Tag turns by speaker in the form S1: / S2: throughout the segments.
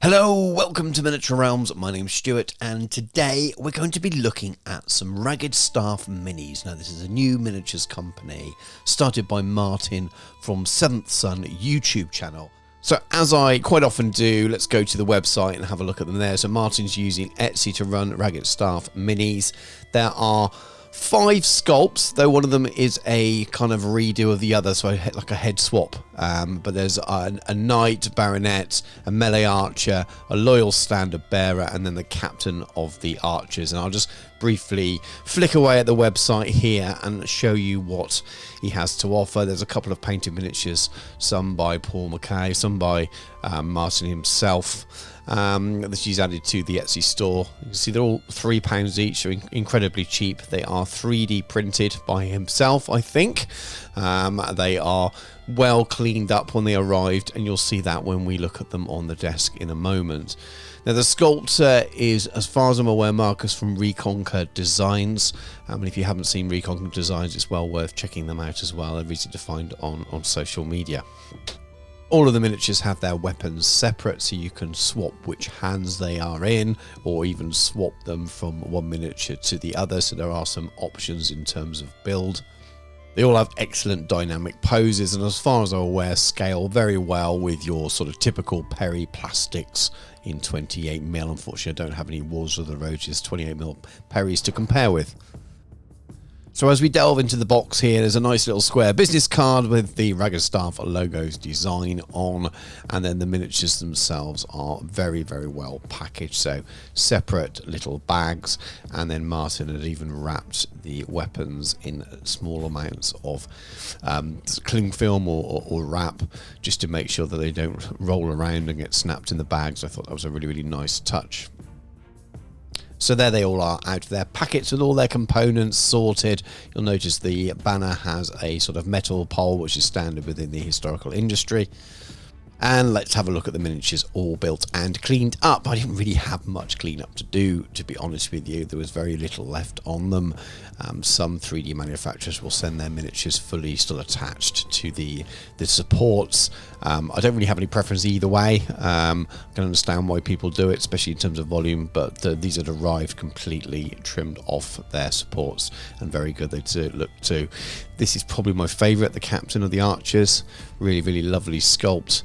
S1: Hello, welcome to Miniature Realms. My name's Stuart, and today we're going to be looking at some Ragged Staff Minis. Now, this is a new miniatures company started by Martin from Seventh Son YouTube channel. So as I quite often do, let's go to the website and have a look at them there. So Martin's using Etsy to run Ragged Staff Minis. There are 5 sculpts, though one of them is a kind of redo of the other, so like a head swap. But there's a knight, baronet, a melee archer, a loyal standard bearer, and then the captain of the archers. And I'll just briefly flick away at the website here and show you what he has to offer. There's a couple of painted miniatures, some by Paul Mackay, some by Martin himself. That she's added to the Etsy store. You can see they're all £3 each, so incredibly cheap. They are 3D printed by himself, I think. They are well cleaned up when they arrived, and you'll see that when we look at them on the desk in a moment. Now, the sculptor is, as far as I'm aware, Marcus from Reconquer Designs. And if you haven't seen Reconquer Designs, it's well worth checking them out as well. They're easy to find on social media. All of the miniatures have their weapons separate, so you can swap which hands they are in, or even swap them from one miniature to the other, so there are some options in terms of build. They all have excellent dynamic poses, and as far as I'm aware, scale very well with your sort of typical Perry plastics in 28mm. Unfortunately, I don't have any Wars of the Roaches 28mm Perrys to compare with. So as we delve into the box here, there's a nice little square business card with the Ragged Staff logo's design on, and then the miniatures themselves are very, very well packaged. So separate little bags, and then Martin had even wrapped the weapons in small amounts of cling film or wrap, just to make sure that they don't roll around and get snapped in the bags. I thought that was a really, really nice touch. So there they all are, out of their packets with all their components sorted. You'll notice the banner has a sort of metal pole, which is standard within the historical industry. And let's have a look at the miniatures all built and cleaned up. I didn't really have much cleanup to do, to be honest with you. There was very little left on them. Some 3D manufacturers will send their miniatures fully still attached to the supports. I don't really have any preference either way. I can understand why people do it, especially in terms of volume, but these had arrived completely trimmed off their supports, and very good they look too. This is probably my favourite, the captain of the archers. Really, really lovely sculpt,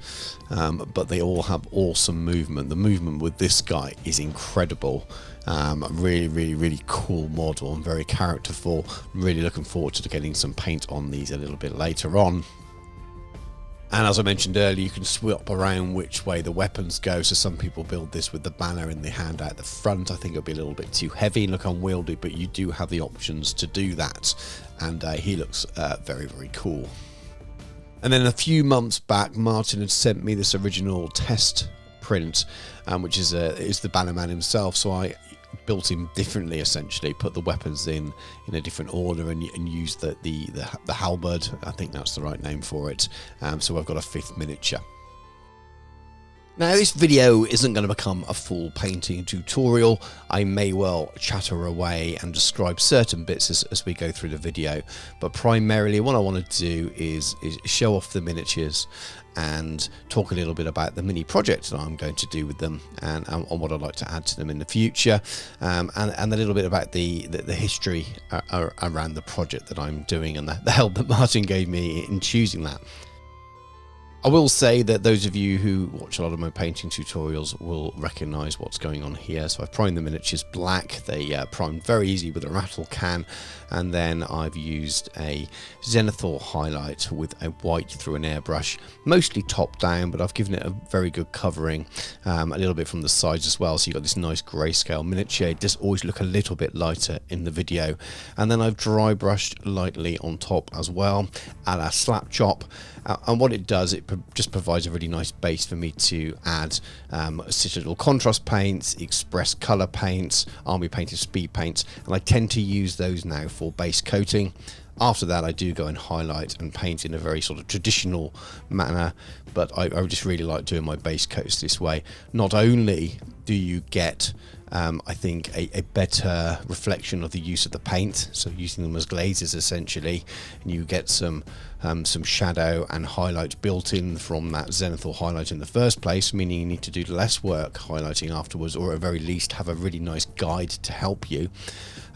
S1: but they all have awesome movement. The movement with this guy is incredible. Really, really, really cool model and very characterful. Really looking forward to getting some paint on these a little bit later on. And as I mentioned earlier, you can swap around which way the weapons go. So some people build this with the banner in the hand out the front. I think it'll be a little bit too heavy and look unwieldy, but you do have the options to do that. And he looks very, very cool. And then a few months back, Martin had sent me this original test print, which is the Bannerman himself. So I built him differently, essentially, put the weapons in a different order, and used the halberd. I think that's the right name for it. So I've got a 5th miniature. Now, this video isn't going to become a full painting tutorial. I may well chatter away and describe certain bits as we go through the video, but primarily what I want to do is show off the miniatures and talk a little bit about the mini project that I'm going to do with them, and what I'd like to add to them in the future, and a little bit about the history around the project that I'm doing, and the help that Martin gave me in choosing that. I will say that those of you who watch a lot of my painting tutorials will recognise what's going on here. So I've primed the miniatures black. They primed very easy with a rattle can, and then I've used a Zenithal highlight with a white through an airbrush, mostly top down, but I've given it a very good covering, a little bit from the sides as well. So you've got this nice grayscale miniature. It does always look a little bit lighter in the video. And then I've dry brushed lightly on top as well, a la slap chop. And what it does, it just provides a really nice base for me to add Citadel contrast paints, express colour paints, army painted speed paints, and I tend to use those now for base coating. After that, I do go and highlight and paint in a very sort of traditional manner, but I just really like doing my base coats this way. Not only do you get I think a better reflection of the use of the paint, so using them as glazes essentially, and you get some shadow and highlight built in from that zenithal highlight in the first place, meaning you need to do less work highlighting afterwards, or at very least have a really nice guide to help you.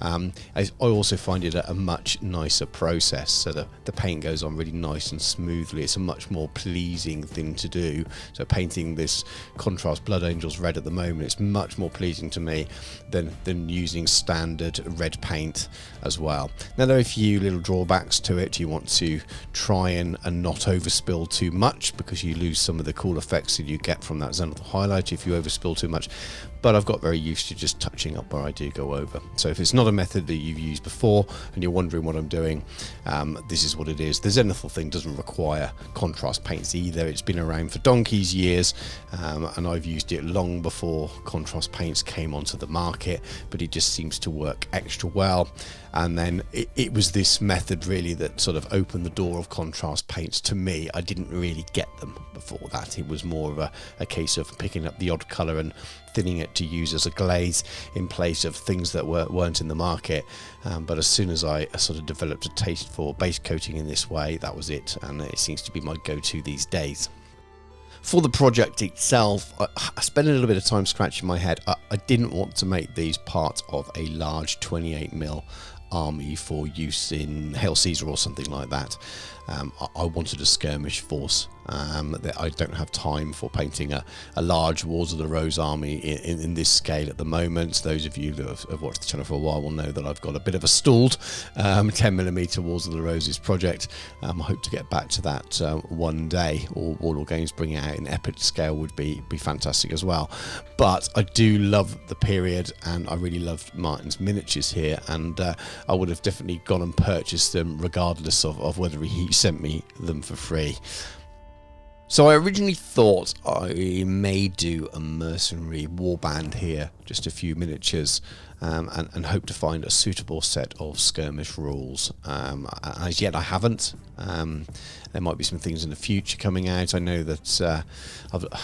S1: I also find it a much nicer process, so the paint goes on really nice and smoothly. It's a much more pleasing thing to do. So painting this contrast Blood Angels red at the moment, it's much more pleasing to me than using standard red paint as well. Now there are a few little drawbacks to it. You want to try and not overspill too much, because you lose some of the cool effects that you get from that zenithal highlight if you overspill too much. But I've got very used to just touching up where I do go over. So if it's not a method that you've used before and you're wondering what I'm doing, this is what it is. The zenithal thing doesn't require contrast paints either. It's been around for donkey's years, and I've used it long before contrast paints came onto the market, but it just seems to work extra well. And then it was this method really that sort of opened the door of contrast paints to me. I didn't really get them before that. It was more of a case of picking up the odd colour and thinning it to use as a glaze in place of things that weren't in the market. But as soon as I sort of developed a taste for base coating in this way, that was it, and it seems to be my go-to these days. For the project itself, I spent a little bit of time scratching my head. I didn't want to make these part of a large 28mm army for use in Hail Caesar or something like that. I wanted a skirmish force. That I don't have time for painting a large Wars of the Rose army in this scale at the moment. Those of you that have watched the channel for a while will know that I've got a bit of a stalled 10mm Wars of the Roses project. I hope to get back to that one day, or Warlord Games bringing it out in epic scale would be fantastic as well. But I do love the period, and I really loved Martin's miniatures here, and I would have definitely gone and purchased them regardless of whether he sent me them for free. So I originally thought I may do a mercenary warband here, just a few miniatures, and hope to find a suitable set of skirmish rules. As yet I haven't. There might be some things in the future coming out. I know that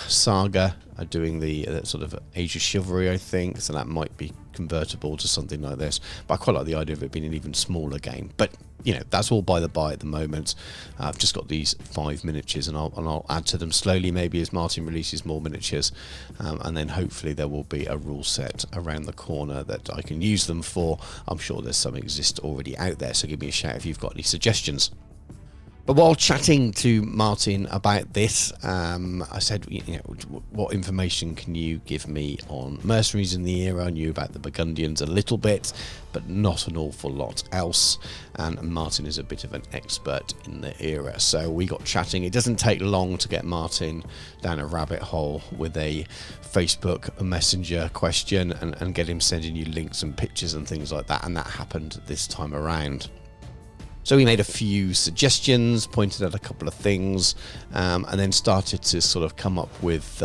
S1: Saga are doing the sort of Age of Chivalry, I think, so that might be convertible to something like this. But I quite like the idea of it being an even smaller game. But you know, that's all by the by at the moment. I've just got these 5 miniatures, and I'll add to them slowly, maybe as Martin releases more miniatures, and then hopefully there will be a rule set around the corner that I can use them for. I'm sure there's some exist already out there, so give me a shout if you've got any suggestions. But while chatting to Martin about this, I said, you know, what information can you give me on mercenaries in the era? I knew about the Burgundians a little bit, but not an awful lot else. And Martin is a bit of an expert in the era. So we got chatting. It doesn't take long to get Martin down a rabbit hole with a Facebook Messenger question and get him sending you links and pictures and things like that. And that happened this time around. So we made a few suggestions, pointed out a couple of things, and then started to sort of come up with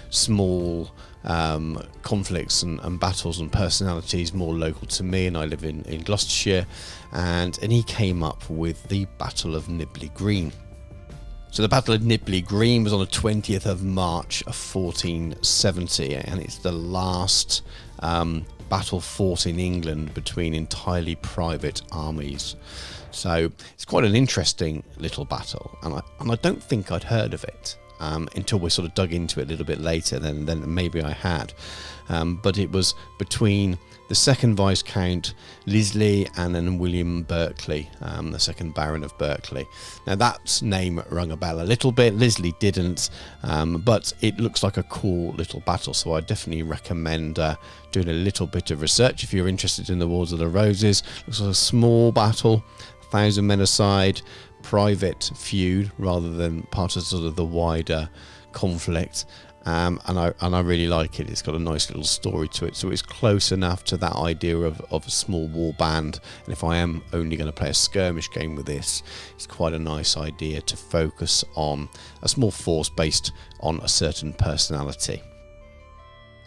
S1: small conflicts and battles and personalities more local to me, and I live in Gloucestershire, and he came up with the Battle of Nibley Green. So the Battle of Nibley Green was on the 20th of March of 1470, and it's the last battle fought in England between entirely private armies. So it's quite an interesting little battle, and I don't think I'd heard of it until we sort of dug into it a little bit later. Then maybe I had, but it was between the second Viscount Lisley and then William Berkeley, the second Baron of Berkeley. Now that name rung a bell a little bit. Lisley didn't, but it looks like a cool little battle, so I definitely recommend doing a little bit of research if you're interested in the Wars of the Roses. Looks like a small battle, 1,000 men aside, private feud rather than part of sort of the wider conflict. And I really like it. It's got a nice little story to it, so it's close enough to that idea of a small war band. And if I am only going to play a skirmish game with this, it's quite a nice idea to focus on a small force based on a certain personality.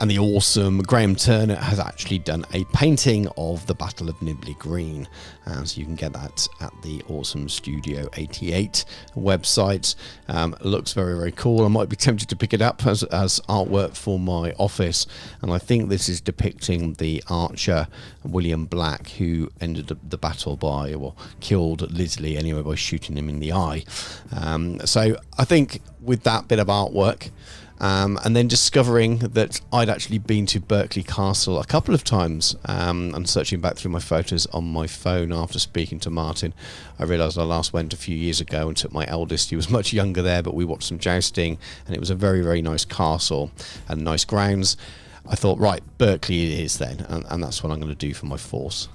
S1: And the awesome Graham Turner has actually done a painting of the Battle of Nibley Green. So you can get that at the awesome Studio 88 website. It looks very, very cool. I might be tempted to pick it up as artwork for my office. And I think this is depicting the archer William Black, who ended the battle by, well, killed Lisley anyway by shooting him in the eye. So I think with that bit of artwork, and then discovering that I'd actually been to Berkeley Castle a couple of times, and searching back through my photos on my phone after speaking to Martin, I realised I last went a few years ago and took my eldest. He was much younger there, but we watched some jousting, and it was a very, very nice castle and nice grounds. I thought, right, Berkeley it is then, and that's what I'm going to do for my force.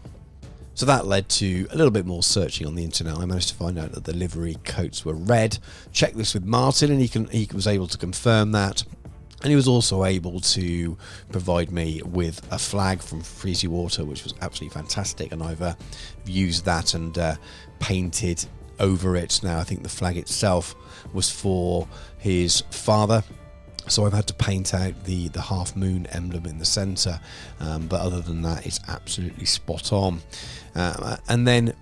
S1: So that led to a little bit more searching on the internet. I managed to find out that the livery coats were red. Checked this with Martin, and he was able to confirm that. And he was also able to provide me with a flag from Freezy Water, which was absolutely fantastic. And I've used that and painted over it. Now, I think the flag itself was for his father, so I've had to paint out the half moon emblem in the centre, but other than that, it's absolutely spot on. And then,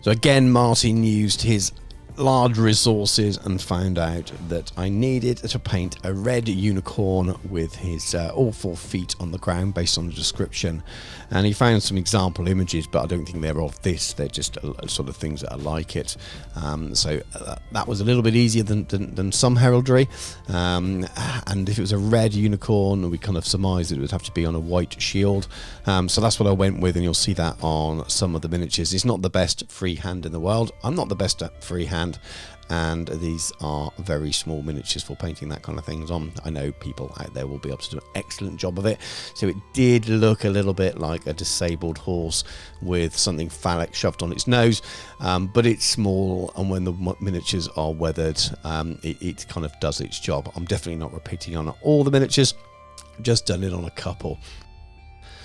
S1: so again, Martin used his large resources and found out that I needed to paint a red unicorn with his all 4 feet on the ground based on the description, and he found some example images, but I don't think they're of this. They're just sort of things that are like it. So that was a little bit easier than some heraldry, and if it was a red unicorn, we kind of surmised that it would have to be on a white shield, so that's what I went with, and you'll see that on some of the miniatures. It's not the best freehand in the world. I'm not the best at freehand, and these are very small miniatures for painting that kind of things on. I know people out there will be able to do an excellent job of it. So it did look a little bit like a disabled horse with something phallic shoved on its nose, but it's small, and when the miniatures are weathered, it kind of does its job. I'm definitely not repeating on all the miniatures, just done it on a couple.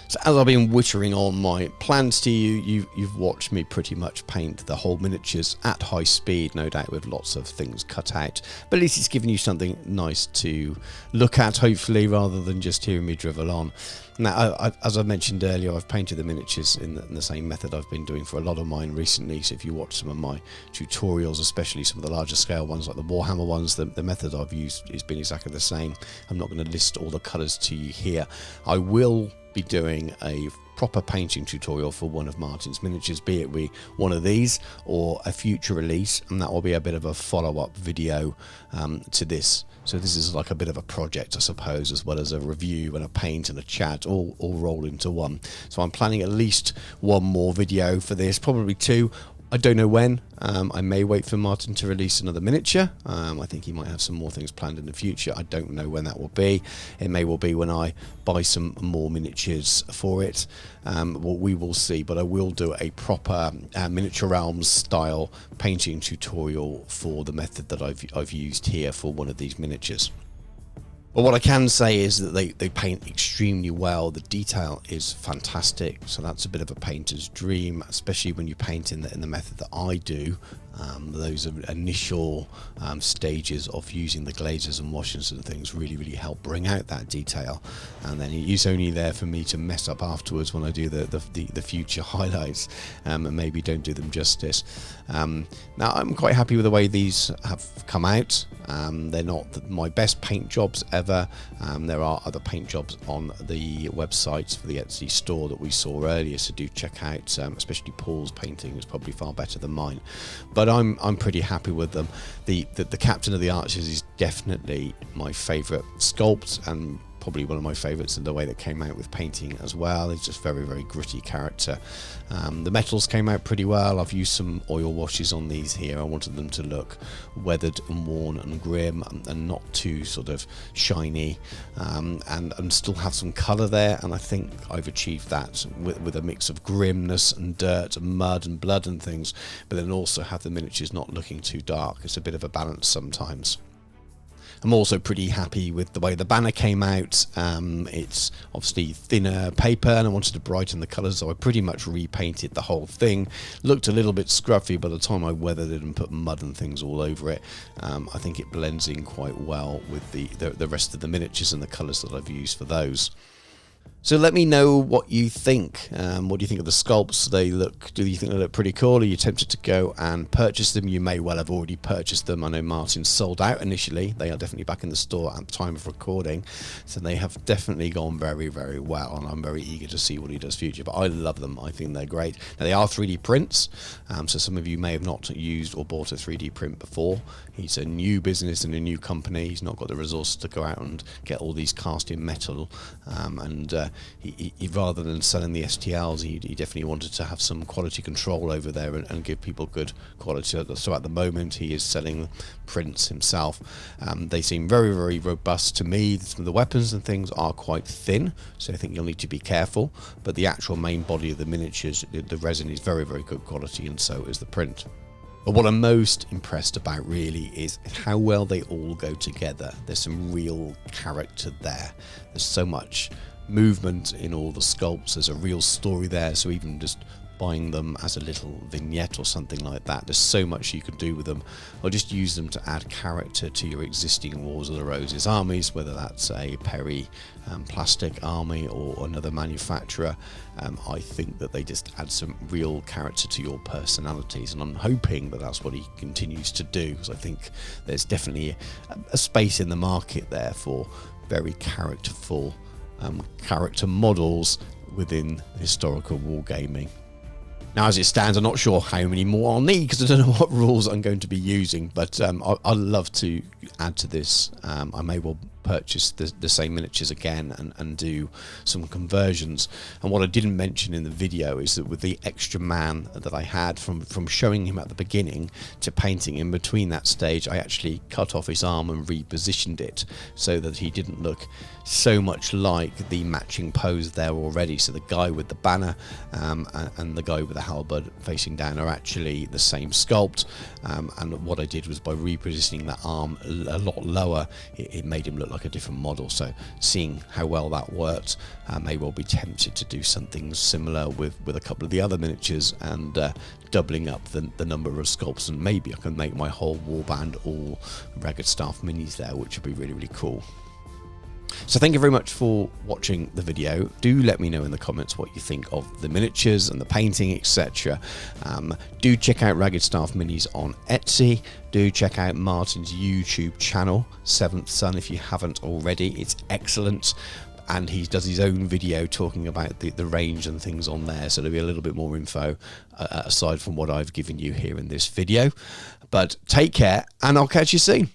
S1: So as I've been wittering on my plans to you've watched me pretty much paint the whole miniatures at high speed, no doubt with lots of things cut out. But at least it's giving you something nice to look at, hopefully, rather than just hearing me drivel on. Now, as I mentioned earlier, I've painted the miniatures in the same method I've been doing for a lot of mine recently. So if you watch some of my tutorials, especially some of the larger scale ones like the Warhammer ones, the method I've used has been exactly the same. I'm not going to list all the colours to you here. I will be doing a proper painting tutorial for one of Martin's miniatures, be it one of these or a future release, and that will be a bit of a follow-up video to this. So this is like a bit of a project, I suppose, as well as a review and a paint and a chat all rolled into one. So I'm planning at least one more video for this, probably 2. I don't know when. I may wait for Martin to release another miniature. I think he might have some more things planned in the future. I don't know when that will be. It may well be when I buy some more miniatures for it. Well, we will see, but I will do a proper Miniature Realms style painting tutorial for the method that I've used here for one of these miniatures. But what I can say is that they paint extremely well. The detail is fantastic, so that's a bit of a painter's dream, especially when you paint in the method that I do. Those initial stages of using the glazes and washes and things really help bring out that detail, and then it's only there for me to mess up afterwards when I do the future highlights, and maybe don't do them justice. Now I'm quite happy with the way these have come out. They're not my best paint jobs ever. There are other paint jobs on the website for the Etsy store that we saw earlier, so do check out, especially Paul's painting is probably far better than mine, but I'm pretty happy with them. The Captain of the Archers is definitely my favourite sculpt, and probably one of my favourites in the way that came out with painting as well. It's just very gritty character. The metals came out pretty well. I've used some oil washes on these here. I wanted them to look weathered and worn and grim, and not too sort of shiny, and still have some colour there, and I think I've achieved that with a mix of grimness and dirt and mud and blood and things, but then also have the miniatures not looking too dark. It's a bit of a balance sometimes. I'm also pretty happy with the way the banner came out. It's obviously thinner paper and I wanted to brighten the colours, so I pretty much repainted the whole thing. Looked a little bit scruffy by the time I weathered it and put mud and things all over it. I think it blends in quite well with the rest of the miniatures and the colours that I've used for those. So let me know what you think. What do you think of the sculpts? Do you think they look pretty cool? Are you tempted to go and purchase them? You may well have already purchased them. I know Martin sold out initially. They are definitely back in the store at the time of recording. So they have definitely gone very, very well. And I'm very eager to see what he does future. But I love them. I think they're great. Now, they are 3D prints. So some of you may have not used or bought a 3D print before. He's a new business and a new company. He's not got the resources to go out and get all these cast in metal. He rather than selling the STLs, he definitely wanted to have some quality control over there and give people good quality. So at the moment, he is selling prints himself. They seem very, very robust to me. Some of the weapons and things are quite thin, so I think you'll need to be careful. But the actual main body of the miniatures, the resin is very, very good quality, and so is the print. But what I'm most impressed about really is how well they all go together. There's some real character there. There's so much movement in all the sculpts. There's a real story there, so even just buying them as a little vignette or something like that, there's so much you can do with them, or just use them to add character to your existing Wars of the Roses armies, whether that's a Perry plastic army or another manufacturer. I think that they just add some real character to your personalities, and I'm hoping that that's what he continues to do, because I think there's definitely a space in the market there for very characterful character models within historical wargaming. Now, as it stands, I'm not sure how many more I'll need because I don't know what rules I'm going to be using, but I'd love to add to this. I may well purchase the same miniatures again and do some conversions. And what I didn't mention in the video is that with the extra man that I had from showing him at the beginning to painting, in between that stage I actually cut off his arm and repositioned it so that he didn't look so much like the matching pose there already. So the guy with the banner and the guy with the halberd facing down are actually the same sculpt, and what I did was by repositioning that arm a lot lower, it made him look like a different model. So seeing how well that worked, I may well be tempted to do something similar with a couple of the other miniatures and doubling up the number of sculpts, and maybe I can make my whole warband all Ragged Staff minis there, which would be really, really cool. So thank you very much for watching the video. Do let me know in the comments what you think of the miniatures and the painting, etc. Do check out Ragged Staff Minis on Etsy. Do check out Martin's YouTube channel, Seventh Son, if you haven't already. It's excellent. And he does his own video talking about the range and things on there, so there'll be a little bit more info aside from what I've given you here in this video. But take care, and I'll catch you soon.